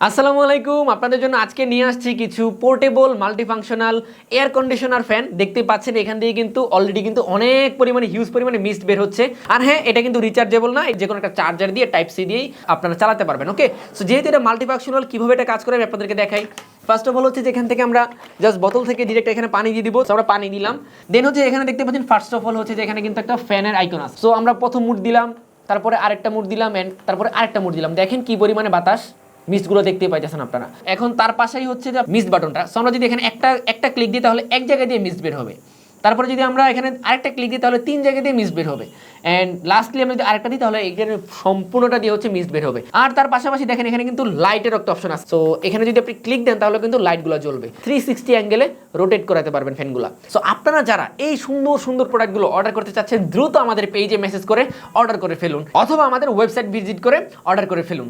আসসালামু আলাইকুম, আপনাদের জন্য আজকে নিয়ে আসছি কিছু portable multifunctional air conditioner fan. দেখতে পাচ্ছেন এখান দিয়ে কিন্তু অলরেডি কিন্তু অনেক পরিমাণে হিউজ পরিমাণে মিস্ট বের হচ্ছে। আর হ্যাঁ, এটা কিন্তু রিচার্জেবল না, যে কোনো একটা চার্জার দিয়ে টাইপ সি দিয়েই আপনারা চালাতে পারবেন। ওকে, সো যেহেতু এটা মাল্টিফাংশনাল, কীভাবে এটা কাজ করে আমি আপনাদেরকে দেখাই। ফার্স্ট অফ অল হচ্ছে যে এখান থেকে আমরা জাস্ট বোতল থেকে ডিরেক্ট এখানে পানি দিয়ে দিব। আমরা পানি দিলাম, দেন হচ্ছে এখানে দেখতে পাচ্ছেন ফার্স্ট অফ অল হচ্ছে যে এখানে কিন্তু একটা ফ্যানের আইকন আছে। সো আমরা প্রথম মুড দিলাম, তারপরে আরেকটা মুড দিলাম, এন্ড তারপরে আরেকটা মুড দিলাম। দেখেন কি পরিমাণে বাতাস, মিস্টগুলো দেখতে পাইতেছেন আপনারা। এখন তার পাশেই হচ্ছে যে মিস্ট বাটনটা। সো আমরা যদি এখানে একটা ক্লিক দিই তাহলে এক জায়গা দিয়ে মিস্ট বের হবে। তারপরে যদি আমরা এখানে আরেকটা ক্লিক দিই তাহলে 3 জায়গা দিয়ে মিস্ট বের হবে। অ্যান্ড লাস্টলি আমরা যদি আরেকটা দিই তাহলে এখানে সম্পূর্ণটা দিয়ে হচ্ছে মিস্ট বের হবে। আর তার পাশাপাশি দেখেন এখানে কিন্তু লাইটের একটা অপশন আছে। সো এখানে যদি আপনি ক্লিক দেন তাহলে কিন্তু লাইটগুলো জ্বলবে। 360 অ্যাঙ্গেলে রোটেট করাতে পারবেন ফ্যানগুলো। সো আপনারা যারা এই সুন্দর সুন্দর প্রোডাক্টগুলো অর্ডার করতে চাচ্ছেন, দ্রুত আমাদের পেজে মেসেজ করে অর্ডার করে ফেলুন, অথবা আমাদের ওয়েবসাইট ভিজিট করে অর্ডার করে ফেলুন।